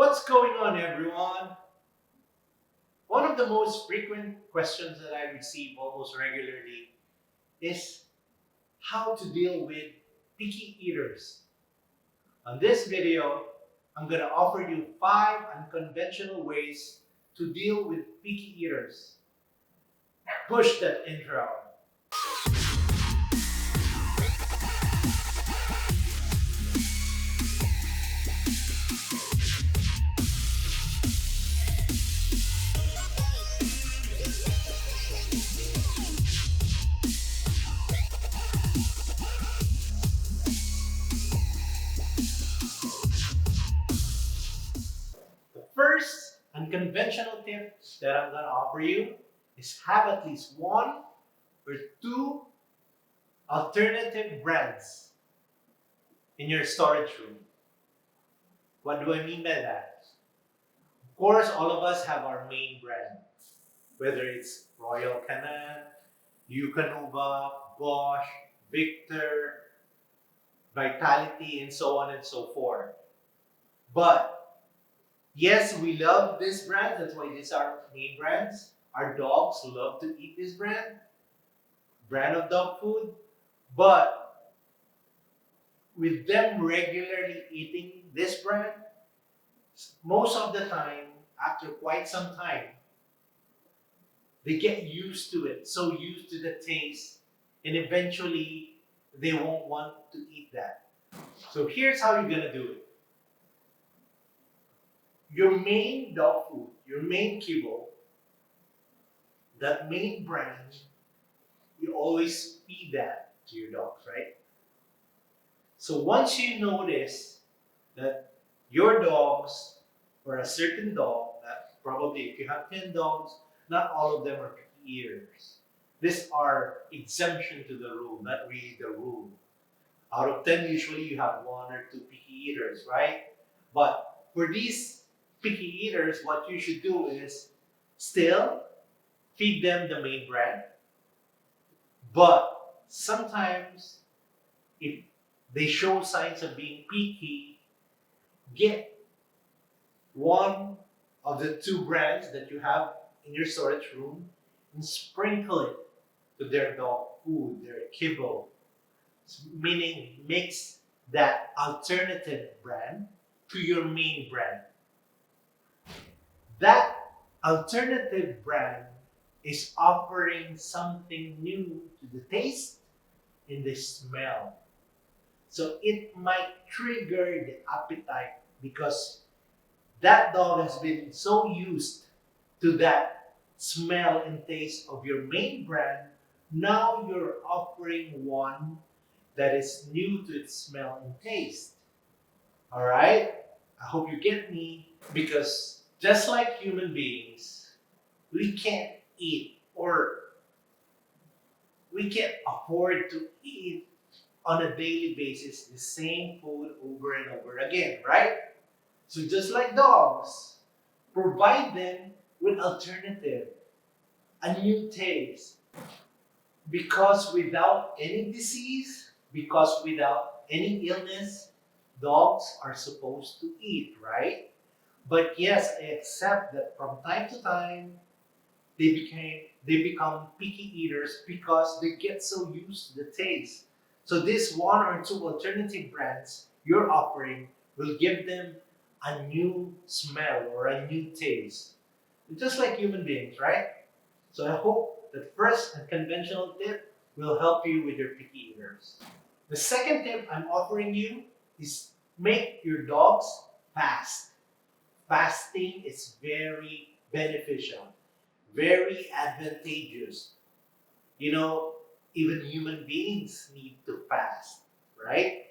What's going on, everyone? One of the most frequent questions that I receive almost regularly is how to deal with picky eaters. On this video, I'm going to offer you 5 unconventional ways to deal with picky eaters. Push that intro. The first unconventional tip that I'm going to offer you is have at least one or two alternative brands in your storage room. What do I mean by that? Of course, all of us have our main brand, whether it's Royal Canin, Eukanuba, Bosch, Victor, Vitality, and so on and so forth. But yes, we love this brand. That's why these are our main brands. Our dogs love to eat this brand of dog food. But with them regularly eating this brand, most of the time, after quite some time, they get used to it, so used to the taste, and eventually they won't want to eat that. So here's how you're gonna do it. Your main dog food, your main kibble, that main brand, you always feed that to your dogs, right? So once you notice that your dogs, or a certain dog, that probably if you have 10 dogs, not all of them are picky eaters. These are exemption to the rule, not really the rule. Out of 10, usually you have one or two picky eaters, right? But for these picky eaters, what you should do is still feed them the main brand. But sometimes, if they show signs of being picky, get one of the two brands that you have in your storage room and sprinkle it to their dog food, their kibble, meaning mix that alternative brand to your main brand. That alternative brand is offering something new to the taste and the smell. So it might trigger the appetite because that dog has been so used to that smell and taste of your main brand. Now you're offering one that is new to its smell and taste. All right? I hope you get me, because just like human beings, we can't eat, or we can't afford to eat on a daily basis the same food over and over again, right? So just like dogs, provide them with alternative, a new taste. Because without any disease, because without any illness, dogs are supposed to eat, right? But yes, I accept that from time to time they become picky eaters because they get so used to the taste. So this one or two alternative brands you're offering will give them a new smell or a new taste. Just like human beings, right? So I hope that first and conventional tip will help you with your picky eaters. The second tip I'm offering you is make your dogs fast. Fasting is very beneficial, very advantageous. You know, even human beings need to fast, right?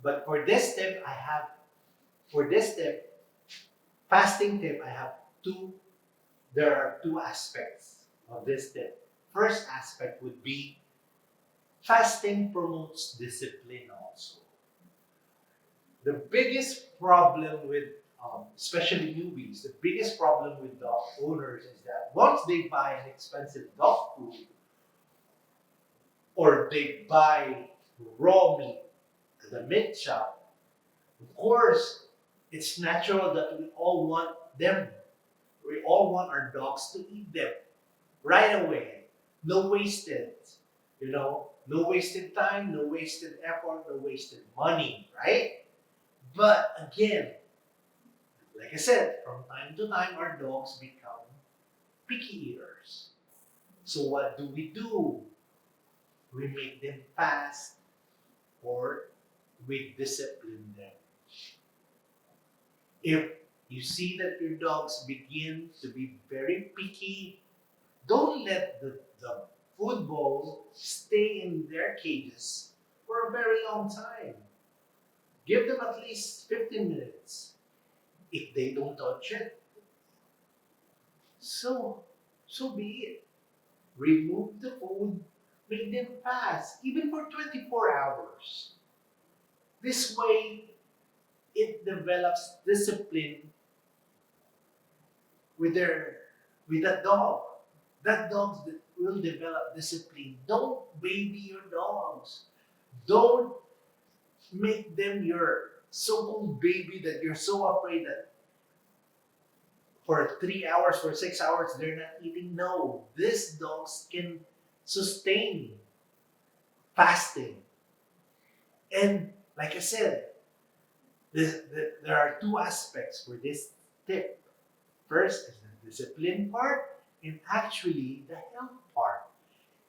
But for this tip, fasting tip, I have two, there are two aspects of this tip. First aspect would be fasting promotes discipline also. The biggest problem with, especially newbies, the biggest problem with dog owners is that once they buy an expensive dog food, or they buy raw meat at the meat shop, of course, It's natural that we all want them. We all want our dogs to eat them right away. No wasted, no wasted time, no wasted effort, no wasted money, right? But again, like I said, from time to time, our dogs become picky eaters. So what do? We make them fast or we discipline them. If you see that your dogs begin to be very picky, don't let the food bowl stay in their cages for a very long time. Give them at least 15 minutes. If they don't touch it, so so be it. Remove the food, make them fast, even for 24 hours. This way, it develops discipline with their with that dog. That dog will develop discipline. Don't baby your dogs. Don't make them your so-called baby that you're so afraid that for 3 hours, for 6 hours, they're not eating. No, these dogs can sustain fasting. And like I said, there are two aspects for this tip. First is the discipline part, and actually the health part.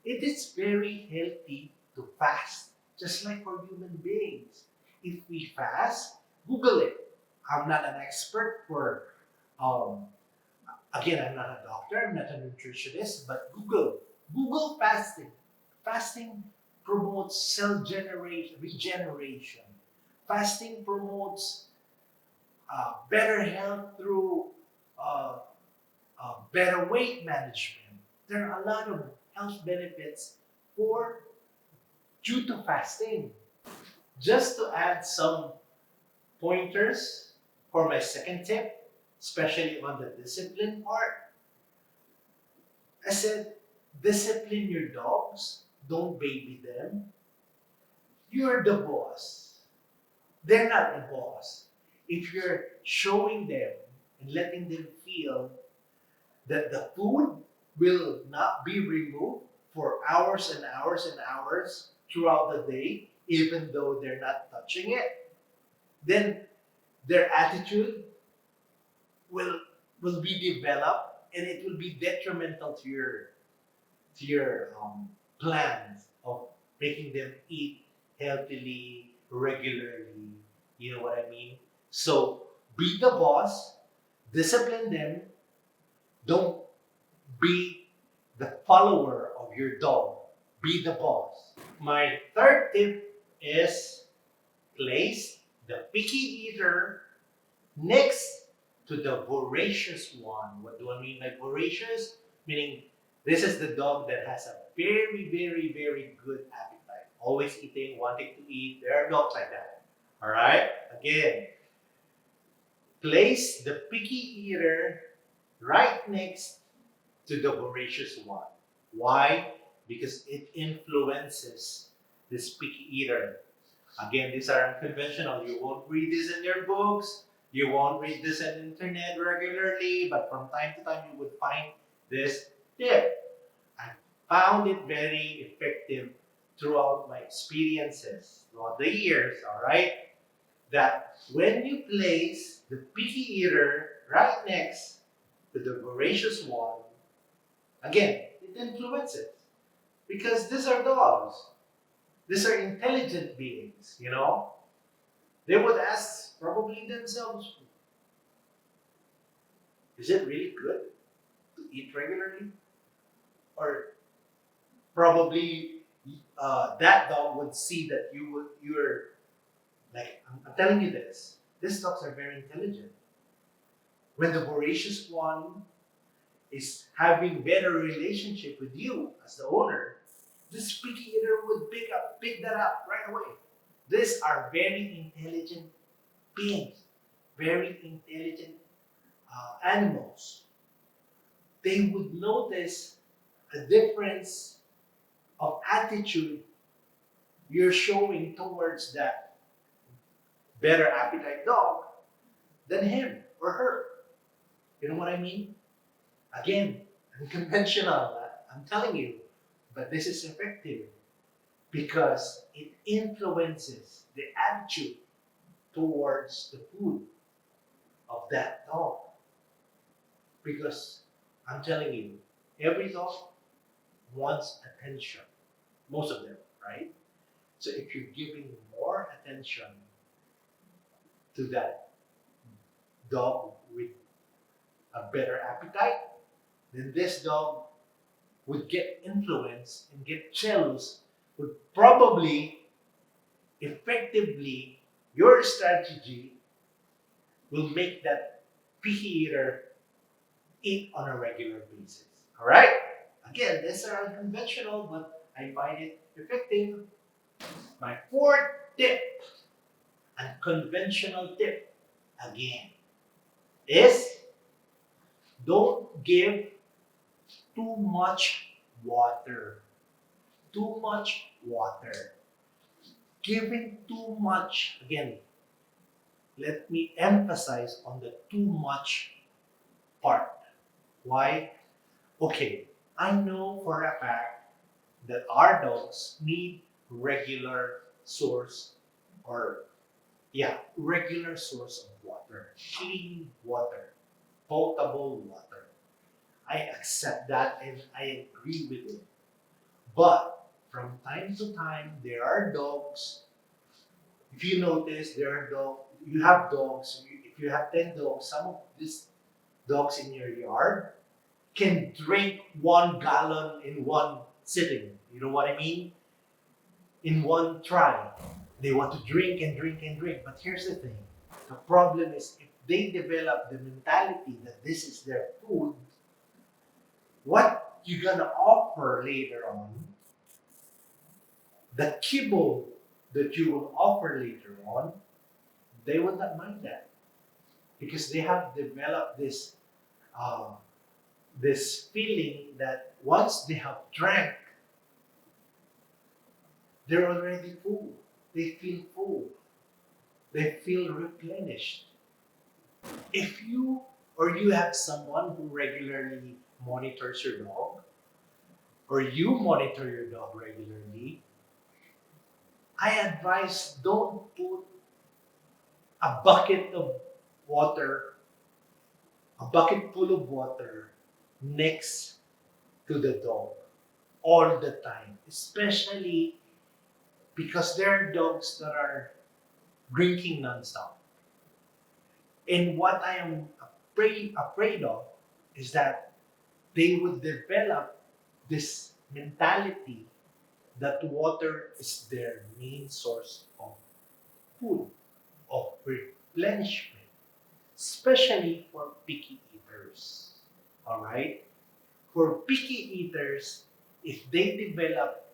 It is very healthy to fast, just like for human beings. If we fast, Google it. I'm not an expert for, um, again, I'm not a doctor, I'm not a nutritionist, but Google fasting. Fasting promotes cell generation, regeneration. Fasting promotes better health through uh, better weight management. There are a lot of health benefits for due to fasting. Just to add some pointers for my second tip, especially on the discipline part, I said discipline your dogs, don't baby them. You're the boss. They're not the boss. If you're showing them and letting them feel that the food will not be removed for hours and hours and hours throughout the day, even though they're not touching it, then their attitude will be developed and it will be detrimental to your plans of making them eat healthily, regularly. You know what I mean? So be the boss, discipline them, don't be the follower of your dog. Be the boss. My third tip is place the picky eater next to the voracious one. What do I mean by voracious? Meaning this is the dog that has a very, very, very good appetite. Always eating, wanting to eat. There are dogs like that. All right? Again, place the picky eater right next to the voracious one. Why? Because it influences this picky eater. Again, these are unconventional. You won't read this in your books. You won't read this on the internet regularly, but from time to time you would find this tip. I found it very effective throughout my experiences, throughout the years, all right? That when you place the picky eater right next to the voracious one, again, it influences. Because these are dogs. These are intelligent beings, you know? They would ask probably themselves, is it really good to eat regularly? Or probably that dog would see that you're like, I'm telling you this, these dogs are very intelligent. When the voracious one is having better relationship with you as the owner, this picky eater would pick that up right away. These are very intelligent beings, very intelligent animals. They would notice a difference of attitude you're showing towards that better appetite dog than him or her. You know what I mean? Again, unconventional, I'm telling you, but this is effective because it influences the attitude towards the food of that dog. Because I'm telling you, every dog wants attention, most of them, right? So if you're giving more attention to that dog with a better appetite, then this dog would get influenced and get jealous, would probably effectively, your strategy will make that picky eater eat on a regular basis. All right? Again, these are unconventional, but I find it effective. My fourth tip, unconventional tip, again, is don't give too much water. Too much water. Giving too much, again, let me emphasize on the too much part. Why? Okay, I know for a fact that our dogs need regular source or regular source of water, clean water, potable water. I accept that and I agree with it. But from time to time, there are dogs. If you notice, you have dogs. If you have 10 dogs, some of these dogs in your yard can drink 1 gallon in one sitting. You know what I mean? In one try. They want to drink and drink and drink. But here's the thing. The problem is if they develop the mentality that this is their food, what you're gonna offer later on, the kibble that you will offer later on, they will not mind that because they have developed uh, this feeling that once they have drank, they're already full. They feel full. They feel replenished. If you or you have someone who regularly monitors your dog, or you monitor your dog regularly, I advise don't put a bucket of water, a bucket full of water next to the dog all the time, especially because there are dogs that are drinking nonstop. And what I am afraid of is that they would develop this mentality that water is their main source of food, of replenishment, especially for picky eaters. All right? For picky eaters, if they develop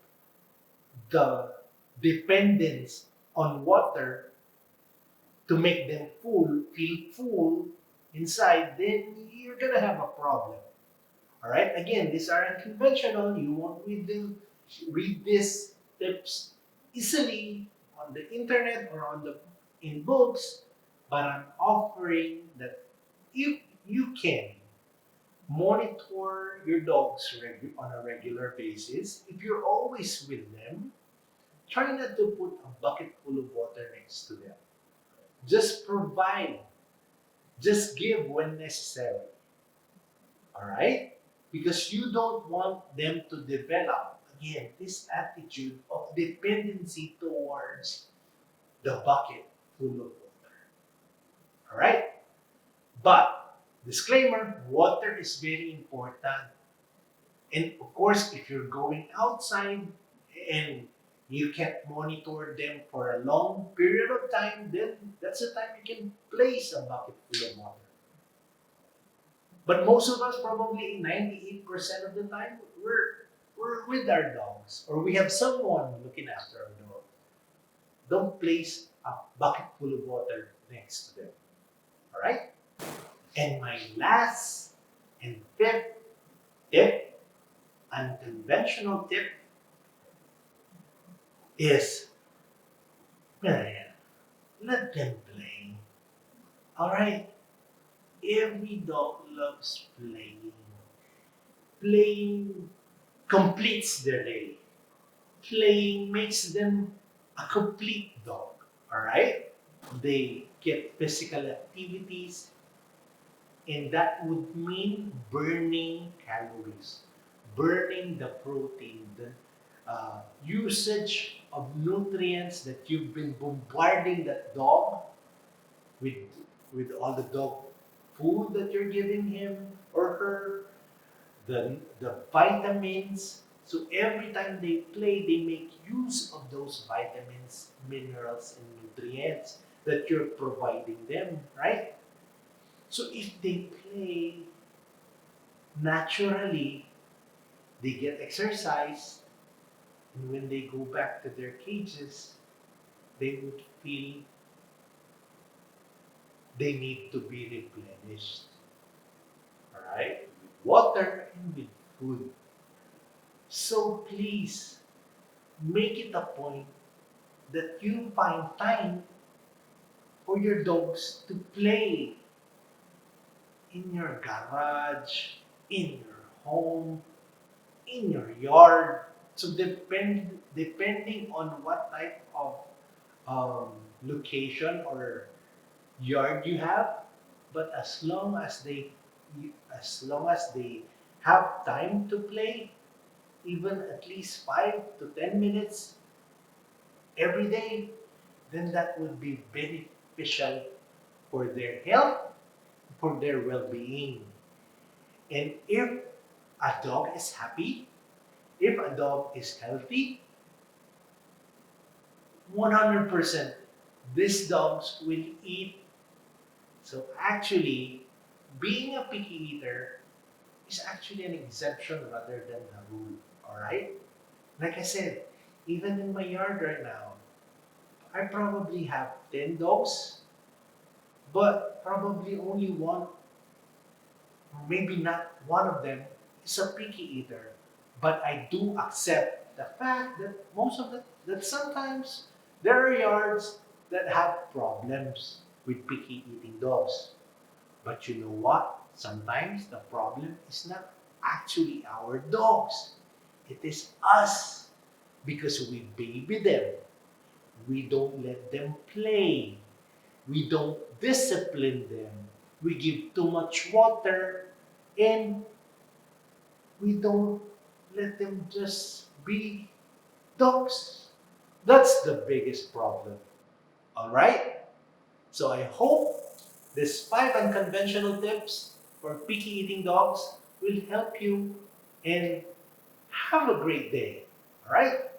the dependence on water to make them feel full inside, then you're gonna have a problem. All right. Again, these are unconventional. You won't read these tips easily on the internet or in books, but I'm offering that if you can monitor your dogs on a regular basis, if you're always with them, try not to put a bucket full of water next to them. Just provide, just give when necessary. All right? Because you don't want them to develop, again, this attitude of dependency towards the bucket full of water. All right? But, disclaimer, water is very important. And of course, if you're going outside and you can't monitor them for a long period of time, then that's the time you can place a bucket full of water. But most of us, probably 98% of the time, we're with our dogs or we have someone looking after our dog. Don't place a bucket full of water next to them. All right? And my last and fifth tip, unconventional tip, is man, let them play. Alright, every dog loves playing. Playing completes their day. Playing makes them a complete dog. Alright? They get physical activities, and that would mean burning calories, burning the protein, the usage of nutrients that you've been bombarding that dog with, all the dog food that you're giving him or her, the vitamins. So every time they play, they make use of those vitamins, minerals, and nutrients that you're providing them, right? So if they play naturally, they get exercise, and when they go back to their cages, they would feel they need to be replenished, all right? With water and with food. So please make it a point that you find time for your dogs to play in your garage, in your home, in your yard. So depending on what type of location or yard you have, but as long as they have time to play, even at least 5 to 10 minutes every day, then that would be beneficial for their health, for their well-being. And if a dog is happy, if a dog is healthy, 100% these dogs will eat. So actually, being a picky eater is actually an exception rather than a rule. All right? Like I said, even in my yard right now, I probably have 10 dogs, but probably only one, or maybe not one of them, is a picky eater. But I do accept the fact that that sometimes there are yards that have problems with picky eating dogs. But you know what? Sometimes the problem is not actually our dogs. It is us because we baby them. We don't let them play. We don't discipline them. We give too much water and we don't let them just be dogs. That's the biggest problem. All right? So I hope these 5 unconventional tips for picky eating dogs will help you and have a great day. All right?